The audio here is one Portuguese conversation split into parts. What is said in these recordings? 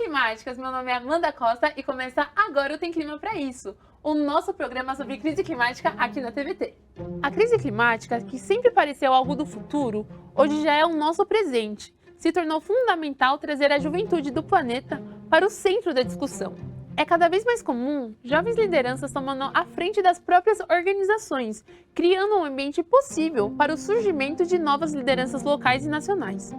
climáticas, meu nome é Amanda Costa e começa agora o Tem Clima Pra Isso, o nosso programa sobre crise climática aqui na TVT. A crise climática, que sempre pareceu algo do futuro, hoje já é o nosso presente. Se tornou fundamental trazer a juventude do planeta para o centro da discussão. É cada vez mais comum jovens lideranças tomando a frente das próprias organizações, criando um ambiente possível para o surgimento de novas lideranças locais e nacionais.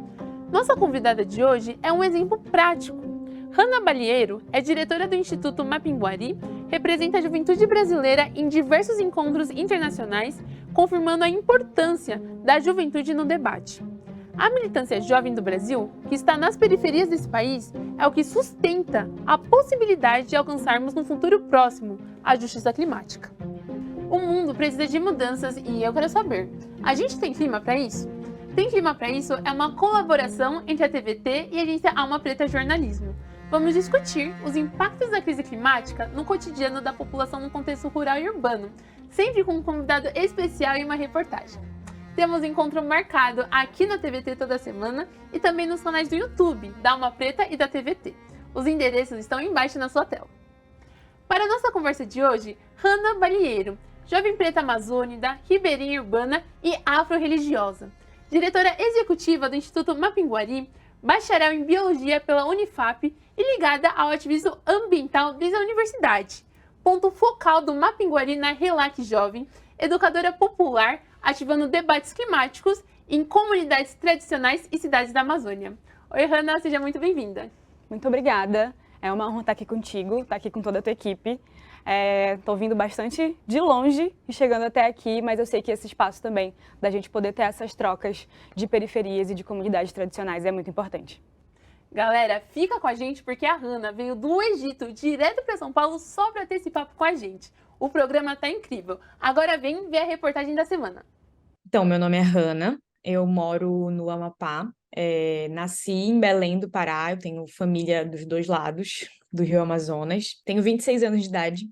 Nossa convidada de hoje é um exemplo prático. Hanna Balieiro é diretora do Instituto Mapinguari, representa a juventude brasileira em diversos encontros internacionais, confirmando a importância da juventude no debate. A militância jovem do Brasil, que está nas periferias desse país, é o que sustenta a possibilidade de alcançarmos no futuro próximo a justiça climática. O mundo precisa de mudanças e eu quero saber, a gente tem clima para isso? Tem Clima Pra Isso é uma colaboração entre a TVT e a agência Alma Preta Jornalismo. Vamos discutir os impactos da crise climática no cotidiano da população no contexto rural e urbano, sempre com um convidado especial e uma reportagem. Temos encontro marcado aqui na TVT toda semana e também nos canais do YouTube, da Alma Preta e da TVT. Os endereços estão embaixo na sua tela. Para a nossa conversa de hoje, Hanna Balieiro, jovem preta amazônica, ribeirinha urbana e afro-religiosa. Diretora executiva do Instituto Mapinguari, bacharel em Biologia pela Unifap e ligada ao ativismo ambiental desde a universidade. Ponto focal do Mapinguari na Relac Jovem, educadora popular, ativando debates climáticos em comunidades tradicionais e cidades da Amazônia. Oi, Hanna, seja muito bem-vinda. Muito obrigada. É uma honra estar aqui contigo, estar aqui com toda a tua equipe. Estou vindo bastante de longe e chegando até aqui, mas eu sei que esse espaço também, da gente poder ter essas trocas de periferias e de comunidades tradicionais, é muito importante. Galera, fica com a gente porque a Hanna veio do Egito direto para São Paulo só para ter esse papo com a gente. O programa tá incrível. Agora vem ver a reportagem da semana. Então, meu nome é Hanna, eu moro no Amapá, nasci em Belém do Pará, eu tenho família dos dois lados do Rio Amazonas, tenho 26 anos de idade,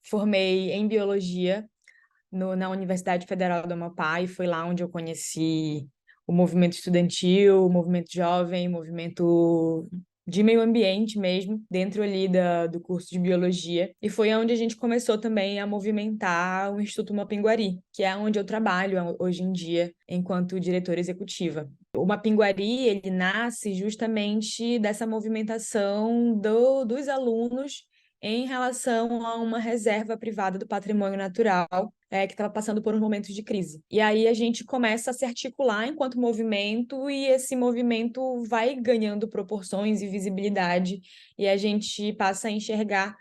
formei em Biologia na Universidade Federal do Amapá e foi lá onde eu conheci o movimento estudantil, o movimento jovem, o movimento de meio ambiente mesmo, dentro ali do curso de Biologia. E foi onde a gente começou também a movimentar o Instituto Mapinguari, que é onde eu trabalho hoje em dia enquanto diretora executiva. O Mapinguari, ele nasce justamente dessa movimentação dos alunos em relação a uma reserva privada do patrimônio natural que estava passando por um momento de crise. E aí a gente começa a se articular enquanto movimento e esse movimento vai ganhando proporções e visibilidade e a gente passa a enxergar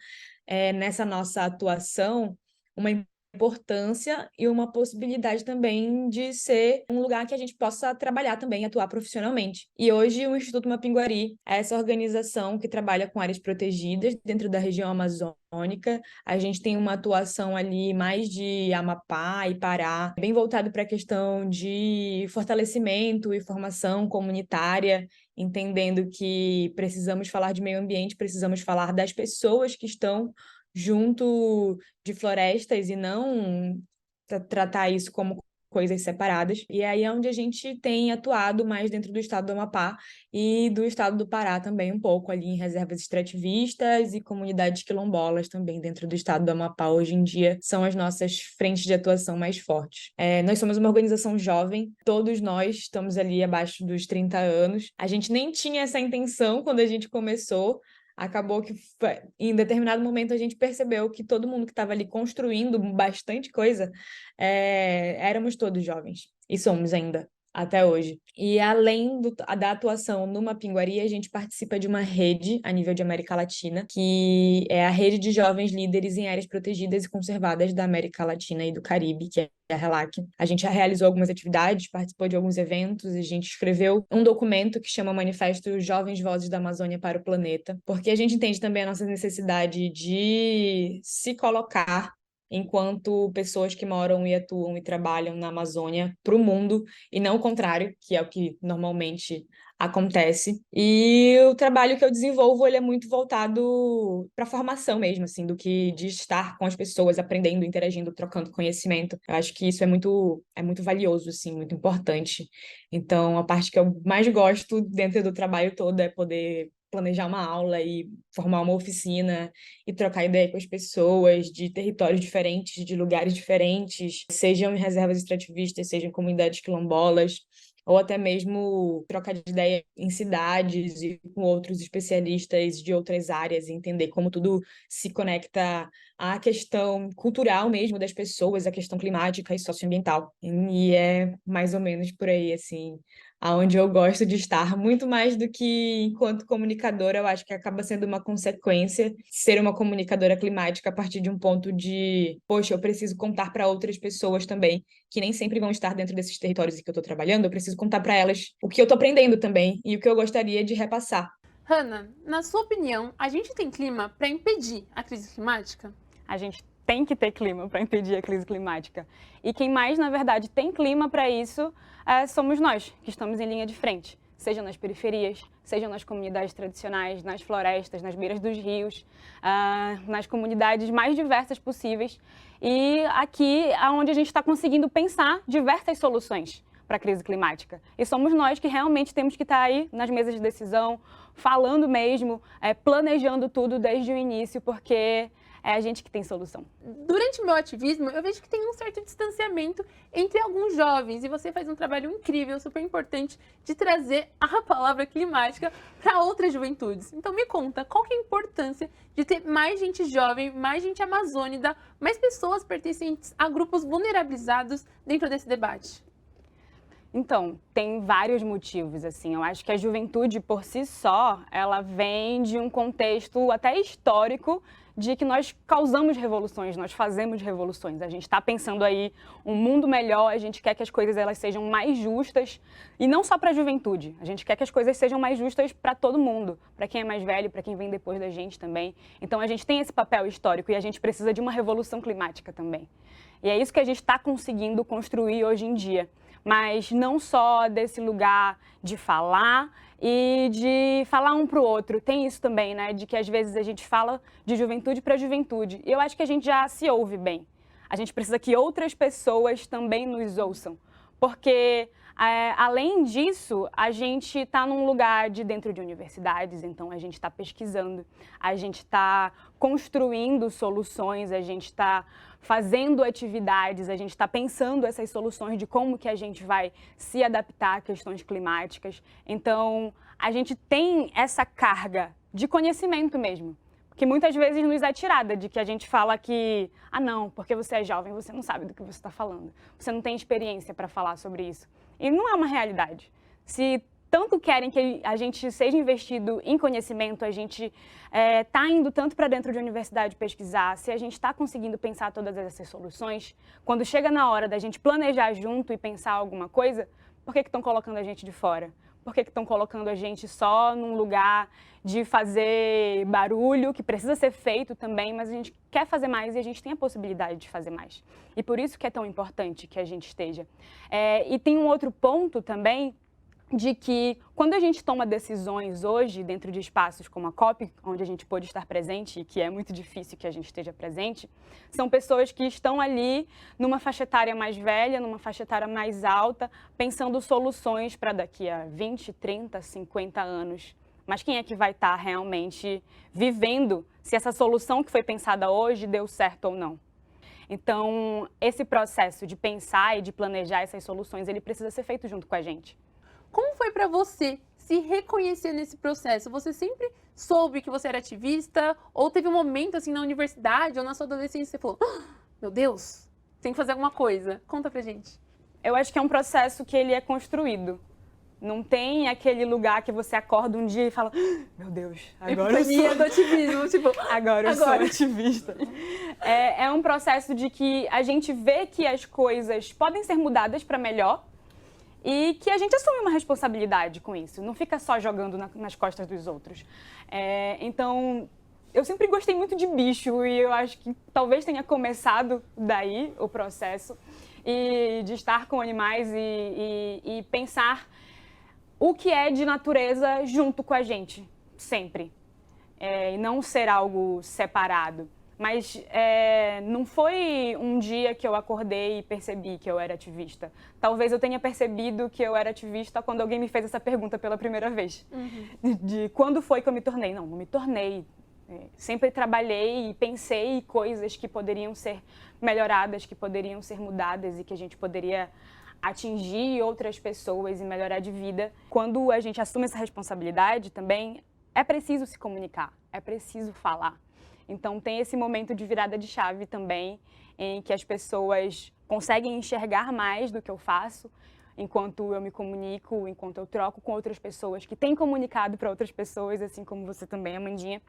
nessa nossa atuação uma importância e uma possibilidade também de ser um lugar que a gente possa trabalhar também, atuar profissionalmente. E hoje o Instituto Mapinguari é essa organização que trabalha com áreas protegidas dentro da região amazônica. A gente tem uma atuação ali mais de Amapá e Pará, bem voltado para a questão de fortalecimento e formação comunitária, entendendo que precisamos falar de meio ambiente, precisamos falar das pessoas que estão junto de florestas e não tratar isso como coisas separadas. E aí é onde a gente tem atuado mais dentro do estado do Amapá e do estado do Pará também um pouco ali em reservas extrativistas e comunidades quilombolas também dentro do estado do Amapá. Hoje em dia são as nossas frentes de atuação mais fortes. Nós somos uma organização jovem, todos nós estamos ali abaixo dos 30 anos. A gente nem tinha essa intenção quando a gente começou. Acabou que, em determinado momento, a gente percebeu que todo mundo que estava ali construindo bastante coisa, éramos todos jovens, e somos ainda, até hoje. E além da atuação no Mapinguari, a gente participa de uma rede a nível de América Latina, que é a Rede de Jovens Líderes em Áreas Protegidas e Conservadas da América Latina e do Caribe, que é a RELAC. A gente já realizou algumas atividades, participou de alguns eventos, a gente escreveu um documento que chama Manifesto Jovens Vozes da Amazônia para o Planeta, porque a gente entende também a nossa necessidade de se colocar enquanto pessoas que moram e atuam e trabalham na Amazônia para o mundo, e não o contrário, que é o que normalmente acontece. E o trabalho que eu desenvolvo, ele é muito voltado para a formação mesmo, assim, do que de estar com as pessoas, aprendendo, interagindo, trocando conhecimento. Eu acho que isso é muito valioso, assim, muito importante. Então, a parte que eu mais gosto dentro do trabalho todo é poder planejar uma aula e formar uma oficina e trocar ideia com as pessoas de territórios diferentes, de lugares diferentes, sejam em reservas extrativistas, sejam em comunidades quilombolas, ou até mesmo trocar de ideia em cidades e com outros especialistas de outras áreas, e entender como tudo se conecta à questão cultural mesmo das pessoas, à questão climática e socioambiental. E é mais ou menos por aí, assim, aonde eu gosto de estar, muito mais do que enquanto comunicadora, eu acho que acaba sendo uma consequência ser uma comunicadora climática a partir de um ponto de, poxa, eu preciso contar para outras pessoas também, que nem sempre vão estar dentro desses territórios em que eu estou trabalhando, eu preciso contar para elas o que eu estou aprendendo também e o que eu gostaria de repassar. Hanna, na sua opinião, a gente tem clima para impedir a crise climática? A gente tem que ter clima para impedir a crise climática. E quem mais, na verdade, tem clima para isso somos nós, que estamos em linha de frente. Seja nas periferias, seja nas comunidades tradicionais, nas florestas, nas beiras dos rios, nas comunidades mais diversas possíveis. E aqui é onde a gente está conseguindo pensar diversas soluções para a crise climática. E somos nós que realmente temos que estar aí nas mesas de decisão, falando mesmo, planejando tudo desde o início, porque é a gente que tem solução. Durante o meu ativismo, eu vejo que tem um certo distanciamento entre alguns jovens e você faz um trabalho incrível, super importante, de trazer a palavra climática para outras juventudes. Então me conta, qual que é a importância de ter mais gente jovem, mais gente amazônica, mais pessoas pertencentes a grupos vulnerabilizados dentro desse debate? Então, tem vários motivos, assim. Eu acho que a juventude, por si só, ela vem de um contexto até histórico de que nós causamos revoluções, nós fazemos revoluções. A gente está pensando aí um mundo melhor, a gente quer que as coisas elas sejam mais justas, e não só para a juventude, a gente quer que as coisas sejam mais justas para todo mundo, para quem é mais velho, para quem vem depois da gente também. Então, a gente tem esse papel histórico e a gente precisa de uma revolução climática também. E é isso que a gente está conseguindo construir hoje em dia. Mas não só desse lugar de falar e de falar um para o outro. Tem isso também, né? De que às vezes a gente fala de juventude para juventude. E eu acho que a gente já se ouve bem. A gente precisa que outras pessoas também nos ouçam. Porque, além disso, a gente está num lugar de dentro de universidades, então a gente está pesquisando, a gente está construindo soluções, a gente está fazendo atividades, a gente está pensando essas soluções de como que a gente vai se adaptar a questões climáticas. Então, a gente tem essa carga de conhecimento mesmo, que muitas vezes nos é tirada, de que a gente fala que, não, porque você é jovem, você não sabe do que você está falando, você não tem experiência para falar sobre isso. E não é uma realidade. Se tanto querem que a gente seja investido em conhecimento, a gente está indo tanto para dentro de universidade pesquisar, se a gente está conseguindo pensar todas essas soluções, quando chega na hora da gente planejar junto e pensar alguma coisa, por que estão colocando a gente de fora? Por que estão colocando a gente só num lugar de fazer barulho, que precisa ser feito também, mas a gente quer fazer mais e a gente tem a possibilidade de fazer mais. E por isso que é tão importante que a gente esteja. E tem um outro ponto também, de que quando a gente toma decisões hoje dentro de espaços como a COP, onde a gente pôde estar presente e que é muito difícil que a gente esteja presente, são pessoas que estão ali numa faixa etária mais velha, numa faixa etária mais alta, pensando soluções para daqui a 20, 30, 50 anos. Mas quem é que vai estar realmente vivendo se essa solução que foi pensada hoje deu certo ou não? Então, esse processo de pensar e de planejar essas soluções, ele precisa ser feito junto com a gente. Como foi para você se reconhecer nesse processo? Você sempre soube que você era ativista? Ou teve um momento assim na universidade ou na sua adolescência que você falou, meu Deus, tem que fazer alguma coisa? Conta pra gente. Eu acho que é um processo que ele é construído. Não tem aquele lugar que você acorda um dia e fala, meu Deus, agora eu sou... do ativismo, tipo, agora eu sou ativista. É um processo de que a gente vê que as coisas podem ser mudadas para melhor, e que a gente assume uma responsabilidade com isso, não fica só jogando nas costas dos outros. Então, eu sempre gostei muito de bicho e eu acho que talvez tenha começado daí o processo, e de estar com animais e pensar o que é de natureza junto com a gente, sempre. E não ser algo separado. Mas não foi um dia que eu acordei e percebi que eu era ativista. Talvez eu tenha percebido que eu era ativista quando alguém me fez essa pergunta pela primeira vez. De quando foi que eu me tornei? Não me tornei. Sempre trabalhei e pensei coisas que poderiam ser melhoradas, que poderiam ser mudadas e que a gente poderia atingir outras pessoas e melhorar de vida. Quando a gente assume essa responsabilidade também, é preciso se comunicar, é preciso falar. Então tem esse momento de virada de chave também, em que as pessoas conseguem enxergar mais do que eu faço, enquanto eu me comunico, enquanto eu troco com outras pessoas que têm comunicado para outras pessoas, assim como você também, Amandinha.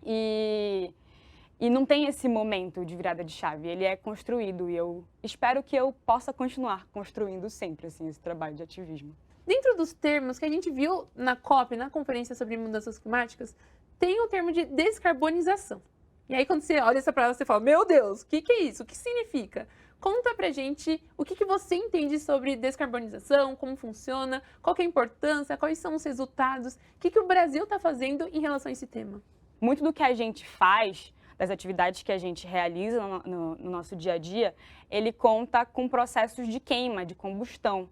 E não tem esse momento de virada de chave, ele é construído e eu espero que eu possa continuar construindo sempre assim, esse trabalho de ativismo. Dentro dos termos que a gente viu na COP, na Conferência sobre Mudanças Climáticas, tem o termo de descarbonização. E aí quando você olha essa palavra, você fala, meu Deus, o que é isso? O que significa? Conta pra gente o que você entende sobre descarbonização, como funciona, qual que é a importância, quais são os resultados, o que o Brasil está fazendo em relação a esse tema. Muito do que a gente faz, das atividades que a gente realiza no nosso dia a dia, ele conta com processos de queima, de combustão.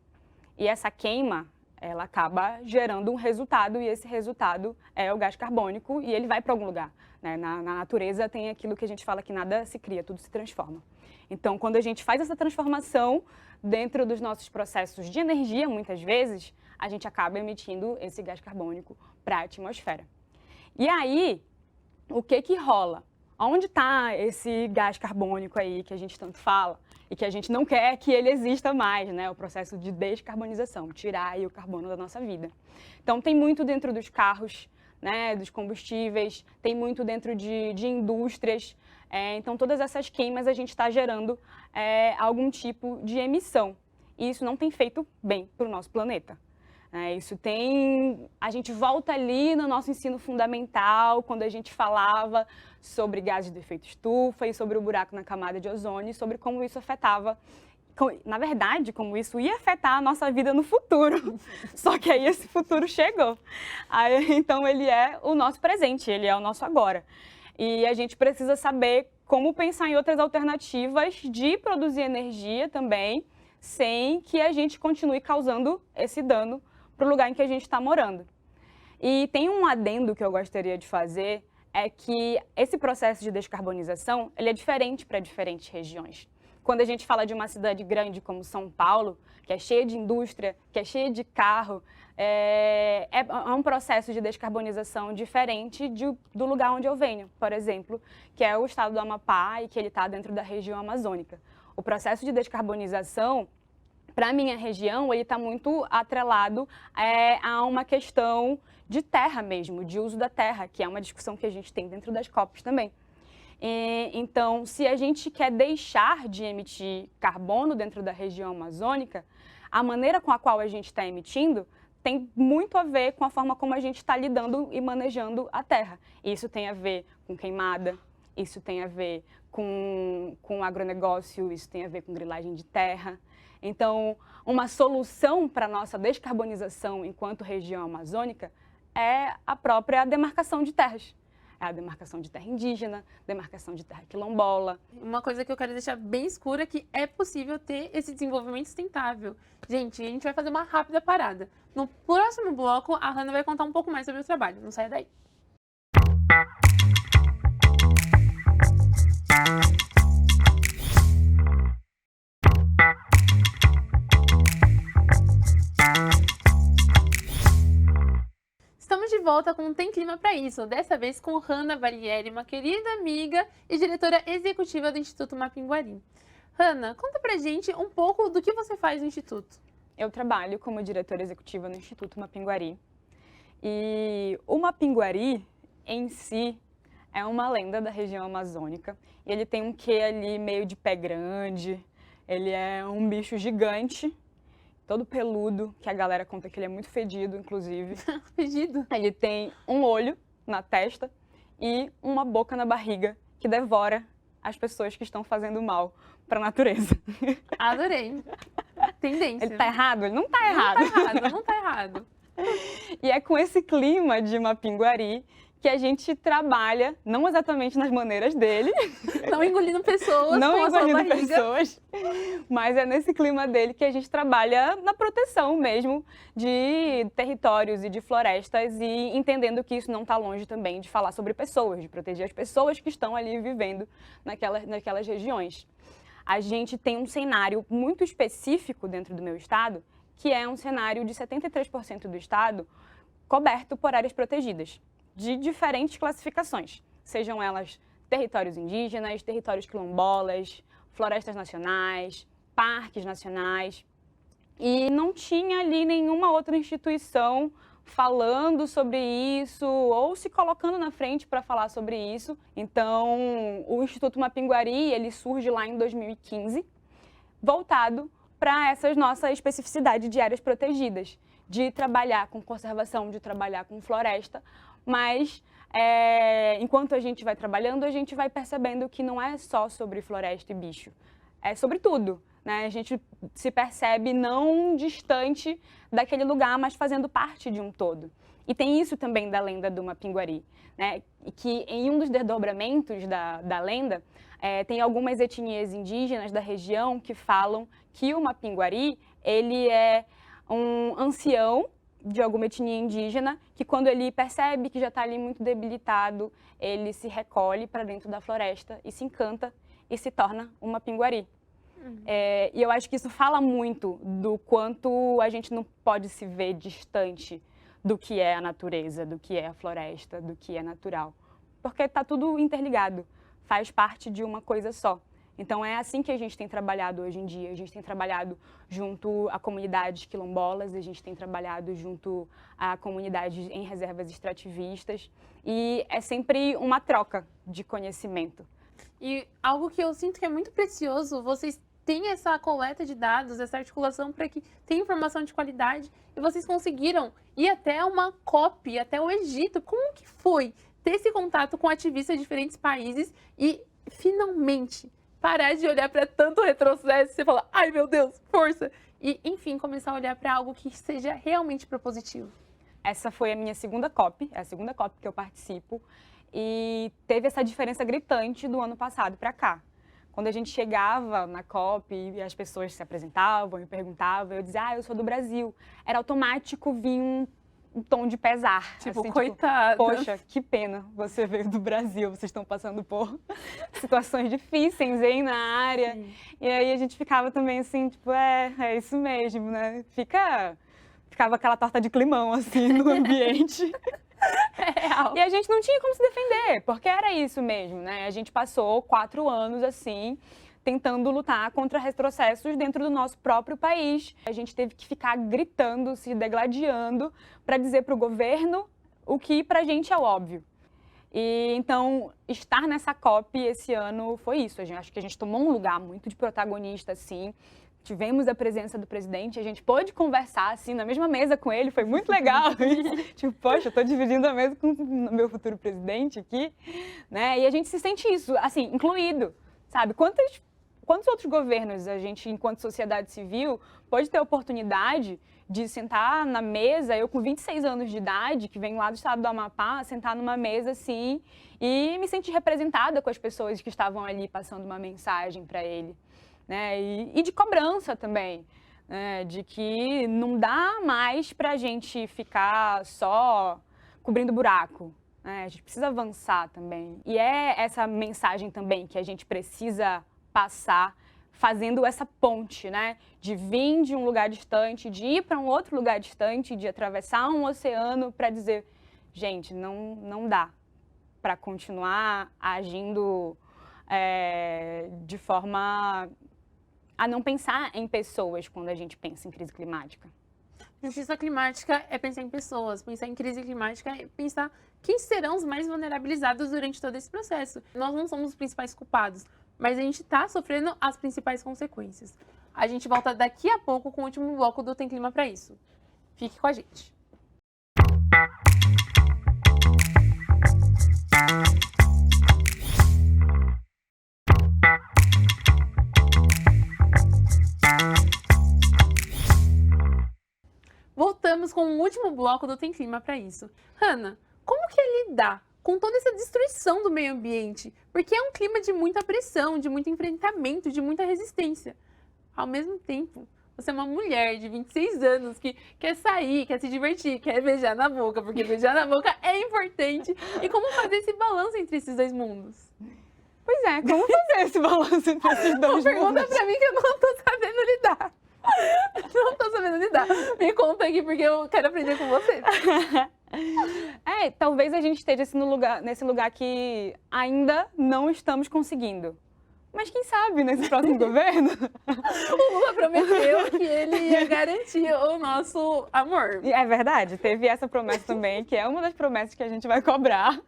E essa queima, ela acaba gerando um resultado e esse resultado é o gás carbônico e ele vai para algum lugar. Né? Na natureza tem aquilo que a gente fala que nada se cria, tudo se transforma. Então, quando a gente faz essa transformação dentro dos nossos processos de energia, muitas vezes, a gente acaba emitindo esse gás carbônico para a atmosfera. E aí, o que rola? Onde está esse gás carbônico aí que a gente tanto fala e que a gente não quer que ele exista mais, né? O processo de descarbonização, tirar aí o carbono da nossa vida. Então, tem muito dentro dos carros, né? Dos combustíveis, tem muito dentro de indústrias. Então, todas essas queimas a gente está gerando algum tipo de emissão. E isso não tem feito bem para o nosso planeta. A gente volta ali no nosso ensino fundamental, quando a gente falava sobre gases de efeito estufa e sobre o buraco na camada de ozônio, e sobre como isso afetava, na verdade, como isso ia afetar a nossa vida no futuro. Só que aí esse futuro chegou. Então ele é o nosso presente, ele é o nosso agora. E a gente precisa saber como pensar em outras alternativas de produzir energia também, sem que a gente continue causando esse dano para o lugar em que a gente está morando. E tem um adendo que eu gostaria de fazer, é que esse processo de descarbonização, ele é diferente para diferentes regiões. Quando a gente fala de uma cidade grande como São Paulo, que é cheia de indústria, que é cheia de carro, é um processo de descarbonização diferente do lugar onde eu venho, por exemplo, que é o estado do Amapá e que ele está dentro da região amazônica. O processo de descarbonização, para a minha região, ele está muito atrelado a uma questão de terra mesmo, de uso da terra, que é uma discussão que a gente tem dentro das COPs também. Então, se a gente quer deixar de emitir carbono dentro da região amazônica, a maneira com a qual a gente está emitindo tem muito a ver com a forma como a gente está lidando e manejando a terra. Isso tem a ver com queimada, isso tem a ver com agronegócio, isso tem a ver com grilagem de terra. Então, uma solução para a nossa descarbonização enquanto região amazônica é a própria demarcação de terras. É a demarcação de terra indígena, demarcação de terra quilombola. Uma coisa que eu quero deixar bem escura é que é possível ter esse desenvolvimento sustentável. Gente, a gente vai fazer uma rápida parada. No próximo bloco, a Hannah vai contar um pouco mais sobre o trabalho. Não saia daí. Estamos de volta com Tem Clima para Isso, dessa vez com Hannah Valieri, uma querida amiga e diretora executiva do Instituto Mapinguari. Hannah, conta pra gente um pouco do que você faz no Instituto. Eu trabalho como diretora executiva no Instituto Mapinguari. E o Mapinguari, em si, é uma lenda da região amazônica. E ele tem um quê ali meio de pé grande, ele é um bicho gigante, todo peludo, que a galera conta que ele é muito fedido, inclusive. Fedido? Ele tem um olho na testa e uma boca na barriga que devora as pessoas que estão fazendo mal para a natureza. Adorei. Tendência. Ele tá errado? Ele não tá errado. Não tá errado. E é com esse clima de Mapinguari que a gente trabalha, não exatamente nas maneiras dele, Não engolindo pessoas não com a sua engolindo barriga. pessoas, mas é nesse clima dele que a gente trabalha na proteção mesmo de territórios e de florestas e entendendo que isso não está longe também de falar sobre pessoas, de proteger as pessoas que estão ali vivendo naquelas regiões. A gente tem um cenário muito específico dentro do meu estado, que é um cenário de 73% do estado coberto por áreas protegidas, de diferentes classificações, sejam elas territórios indígenas, territórios quilombolas, florestas nacionais, parques nacionais. E não tinha ali nenhuma outra instituição falando sobre isso ou se colocando na frente para falar sobre isso. Então, o Instituto Mapinguari, ele surge lá em 2015, voltado para essa nossa especificidade de áreas protegidas, de trabalhar com conservação, de trabalhar com floresta, mas enquanto a gente vai trabalhando, a gente vai percebendo que não é só sobre floresta e bicho, é sobre tudo, né? A gente se percebe não distante daquele lugar, mas fazendo parte de um todo. E tem isso também da lenda do Mapinguari, né? Que em um dos desdobramentos da lenda, tem algumas etnias indígenas da região que falam que o Mapinguari, ele é um ancião de alguma etnia indígena que quando ele percebe que já está ali muito debilitado, ele se recolhe para dentro da floresta e se encanta e se torna um Mapinguari. E eu acho que isso fala muito do quanto a gente não pode se ver distante do que é a natureza, do que é a floresta, do que é natural. Porque está tudo interligado, faz parte de uma coisa só. Então é assim que a gente tem trabalhado hoje em dia. A gente tem trabalhado junto a comunidades quilombolas, a gente tem trabalhado junto a comunidades em reservas extrativistas e é sempre uma troca de conhecimento. E algo que eu sinto que é muito precioso, vocês têm essa coleta de dados, essa articulação para que tenha informação de qualidade e vocês conseguiram ir até uma COP, até o Egito. Como que foi ter esse contato com ativistas de diferentes países e finalmente parar de olhar para tanto retrocesso e você falar, ai meu Deus, força! E, enfim, começar a olhar para algo que seja realmente propositivo. Essa foi a minha segunda COP, é a segunda COP que eu participo, e teve essa diferença gritante do ano passado para cá. Quando a gente chegava na COP e as pessoas se apresentavam e perguntavam, eu dizia, eu sou do Brasil. Era automático vir um tom de pesar. Tipo, assim, coitada. Poxa, que pena você veio do Brasil, vocês estão passando por situações difíceis, hein, na área. Sim. E aí a gente ficava também assim, tipo, é isso mesmo, né? Ficava aquela torta de climão, assim, no ambiente. É real. E a gente não tinha como se defender, porque era isso mesmo, né? A gente passou 4 anos, assim, tentando lutar contra retrocessos dentro do nosso próprio país. A gente teve que ficar gritando, se degladiando, para dizer para o governo o que para a gente é óbvio. E então, estar nessa COP esse ano foi isso. Acho que a gente tomou um lugar muito de protagonista, assim. Tivemos a presença do presidente, a gente pôde conversar, assim, na mesma mesa com ele, foi muito legal. Tipo, poxa, eu tô dividindo a mesa com o meu futuro presidente aqui, né? E a gente se sente isso, assim, incluído, sabe? Quantos outros governos a gente, enquanto sociedade civil, pode ter a oportunidade de sentar na mesa, eu com 26 anos de idade, que venho lá do estado do Amapá, sentar numa mesa, assim, e me sentir representada com as pessoas que estavam ali passando uma mensagem para ele. Né? E de cobrança também, né? De que não dá mais para a gente ficar só cobrindo buraco, né? A gente precisa avançar também. E é essa mensagem também que a gente precisa passar, fazendo essa ponte, né? De vir de um lugar distante, de ir para um outro lugar distante, de atravessar um oceano para dizer, gente, não dá para continuar agindo de forma a não pensar em pessoas quando a gente pensa em crise climática. Justiça climática é pensar em pessoas, pensar em crise climática é pensar quem serão os mais vulnerabilizados durante todo esse processo. Nós não somos os principais culpados, mas a gente está sofrendo as principais consequências. A gente volta daqui a pouco com o último bloco do Tem Clima Pra Isso. Fique com a gente. Voltamos com o último bloco do Tem Clima Pra Isso. Hanna, como que é lidar com toda essa destruição do meio ambiente, porque é um clima de muita pressão, de muito enfrentamento, de muita resistência. Ao mesmo tempo, você é uma mulher de 26 anos que quer sair, quer se divertir, quer beijar na boca, porque beijar na boca é importante. E como fazer esse balanço entre esses dois mundos? Pois é, como fazer esse balanço entre esses dois Pergunta mundos? pra mim que eu não tô sabendo lidar. Não tô sabendo lidar. Me conta aqui, porque eu quero aprender com você. Talvez a gente esteja nesse lugar que ainda não estamos conseguindo. Mas quem sabe nesse próximo governo? O Lula prometeu que ele ia garantir o nosso amor. É verdade, teve essa promessa também, que é uma das promessas que a gente vai cobrar.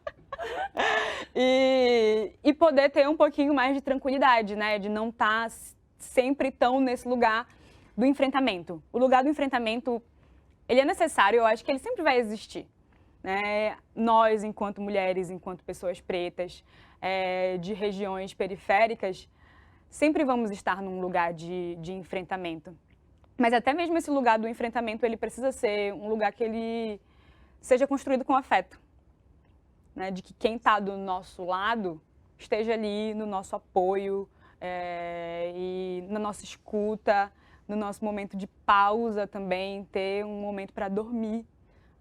E poder ter um pouquinho mais de tranquilidade, né? De não estar sempre tão nesse lugar do enfrentamento. O lugar do enfrentamento, ele é necessário, eu acho que ele sempre vai existir. Né? Nós, enquanto mulheres, enquanto pessoas pretas, de regiões periféricas, sempre vamos estar num lugar de enfrentamento. Mas até mesmo esse lugar do enfrentamento, ele precisa ser um lugar que ele seja construído com afeto. Né? De que quem está do nosso lado esteja ali no nosso apoio e na nossa escuta, no nosso momento de pausa também, ter um momento para dormir.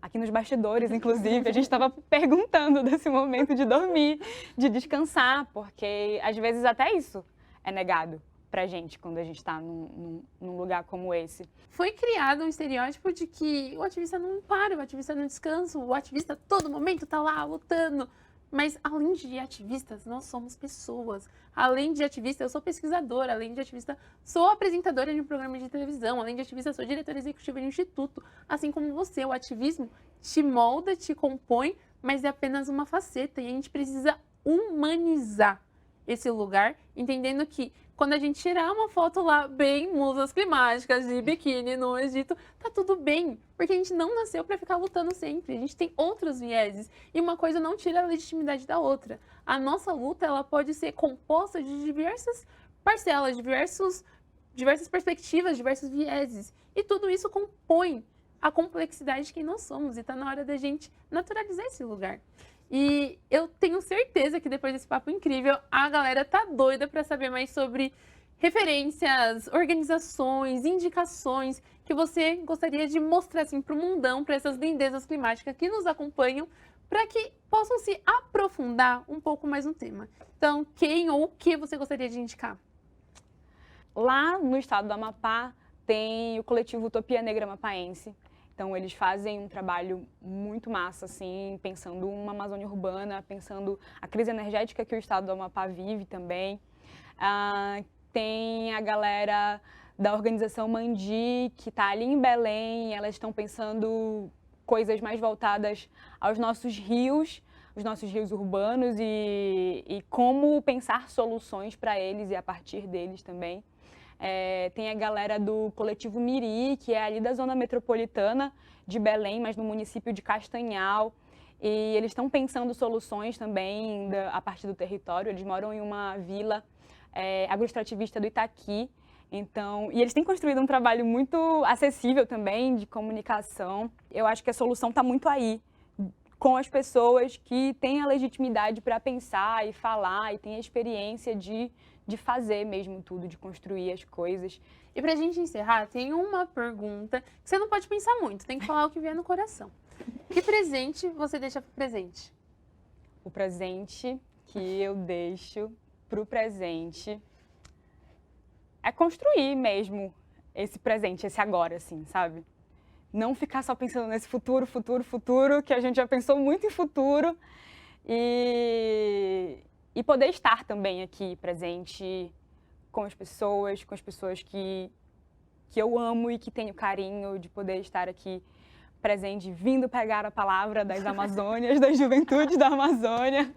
Aqui nos bastidores, inclusive, a gente estava perguntando desse momento de dormir, de descansar, porque às vezes até isso é negado pra gente quando a gente está num lugar como esse. Foi criado um estereótipo de que o ativista não para, o ativista não descansa, o ativista a todo momento tá lá lutando. Mas além de ativistas, nós somos pessoas. Além de ativista, eu sou pesquisadora. Além de ativista, sou apresentadora de um programa de televisão. Além de ativista, sou diretora executiva de um instituto. Assim como você, o ativismo te molda, te compõe, mas é apenas uma faceta. E a gente precisa humanizar esse lugar, entendendo que quando a gente tirar uma foto lá, bem musas climáticas, de biquíni no Egito, tá tudo bem. Porque a gente não nasceu para ficar lutando sempre. A gente tem outros vieses. E uma coisa não tira a legitimidade da outra. A nossa luta, ela pode ser composta de diversas parcelas, diversas perspectivas, diversos vieses. E tudo isso compõe a complexidade de quem nós somos. E tá na hora da gente naturalizar esse lugar. E eu tenho certeza que depois desse papo incrível, a galera tá doida para saber mais sobre referências, organizações, indicações que você gostaria de mostrar assim, para o mundão, para essas lindezas climáticas que nos acompanham, para que possam se aprofundar um pouco mais no tema. Então, quem ou o que você gostaria de indicar? Lá no estado do Amapá tem o coletivo Utopia Negra Amapaense. Então, eles fazem um trabalho muito massa, assim, pensando uma Amazônia urbana, pensando a crise energética que o estado do Amapá vive também. Tem a galera da organização Mandi, que está ali em Belém, elas estão pensando coisas mais voltadas aos nossos rios urbanos e como pensar soluções para eles e a partir deles também. Tem a galera do coletivo Miri, que é ali da zona metropolitana de Belém, mas no município de Castanhal. E eles estão pensando soluções também a partir do território. Eles moram em uma vila agroextrativista do Itaqui. Então, e eles têm construído um trabalho muito acessível também de comunicação. Eu acho que a solução está muito aí, com as pessoas que têm a legitimidade para pensar e falar e têm a experiência de fazer mesmo tudo, de construir as coisas. E pra gente encerrar, tem uma pergunta que você não pode pensar muito, tem que falar o que vier no coração. Que presente você deixa pro presente? O presente que eu deixo pro presente é construir mesmo esse presente, esse agora, assim, sabe? Não ficar só pensando nesse futuro, que a gente já pensou muito em futuro. E poder estar também aqui presente com as pessoas que eu amo e que tenho carinho, de poder estar aqui presente, vindo pegar a palavra das Amazônias, das juventudes da Amazônia.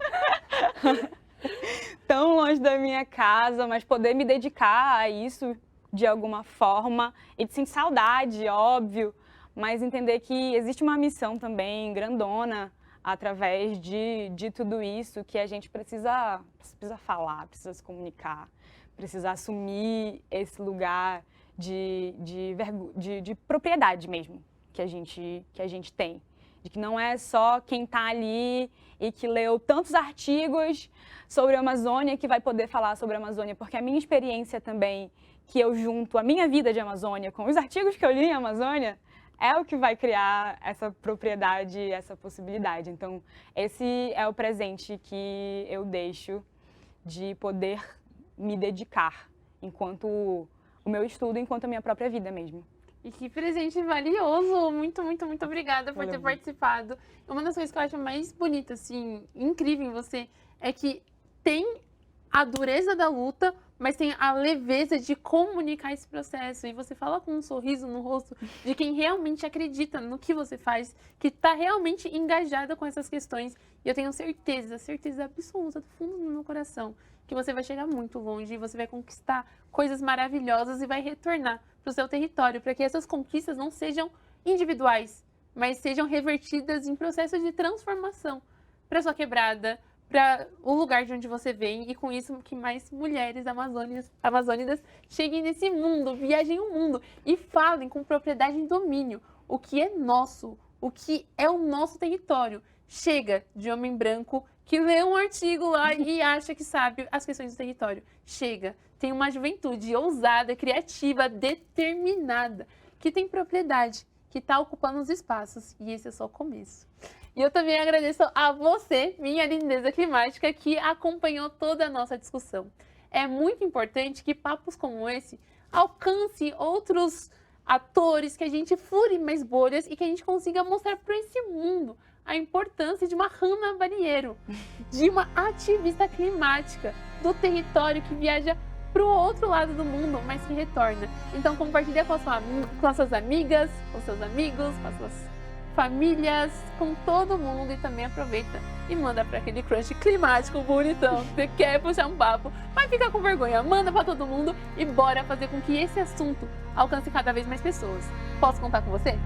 Tão longe da minha casa, mas poder me dedicar a isso de alguma forma e de sentir saudade, óbvio, mas entender que existe uma missão também grandona através de tudo isso que a gente precisa falar, precisa se comunicar, precisa assumir esse lugar de propriedade mesmo que a gente tem, de que não é só quem está ali e que leu tantos artigos sobre a Amazônia que vai poder falar sobre a Amazônia, porque a minha experiência também, que eu junto a minha vida de Amazônia com os artigos que eu li em Amazônia, é o que vai criar essa propriedade, essa possibilidade. Então, esse é o presente que eu deixo de poder me dedicar enquanto o meu estudo, enquanto a minha própria vida mesmo. E que presente valioso! Muito, muito, muito obrigada por Valeu ter muito. participado. Uma das coisas que eu acho mais bonita, assim, incrível em você, é que tem a dureza da luta, mas tem a leveza de comunicar esse processo. E você fala com um sorriso no rosto de quem realmente acredita no que você faz, que está realmente engajada com essas questões. E eu tenho certeza absoluta, do fundo do meu coração, que você vai chegar muito longe e você vai conquistar coisas maravilhosas e vai retornar para o seu território, para que essas conquistas não sejam individuais, mas sejam revertidas em processo de transformação para sua quebrada, para o lugar de onde você vem, e com isso que mais mulheres amazônicas cheguem nesse mundo, viajem o mundo e falem com propriedade e domínio o que é nosso, o que é o nosso território. Chega de homem branco que lê um artigo lá e acha que sabe as questões do território. Chega, tem uma juventude ousada, criativa, determinada, que tem propriedade, que está ocupando os espaços, e esse é só o começo. E eu também agradeço a você, minha lindeza climática, que acompanhou toda a nossa discussão. É muito importante que papos como esse alcance outros atores, que a gente fure mais bolhas e que a gente consiga mostrar para esse mundo a importância de uma Hanna Baliero, de uma ativista climática do território que viaja para o outro lado do mundo, mas que retorna. Então compartilha com as suas amigas, com seus amigos, com as suas famílias, com todo mundo, e também aproveita e manda para aquele crush climático bonitão que você quer puxar um papo, mas fica com vergonha, manda para todo mundo e bora fazer com que esse assunto alcance cada vez mais pessoas. Posso contar com você?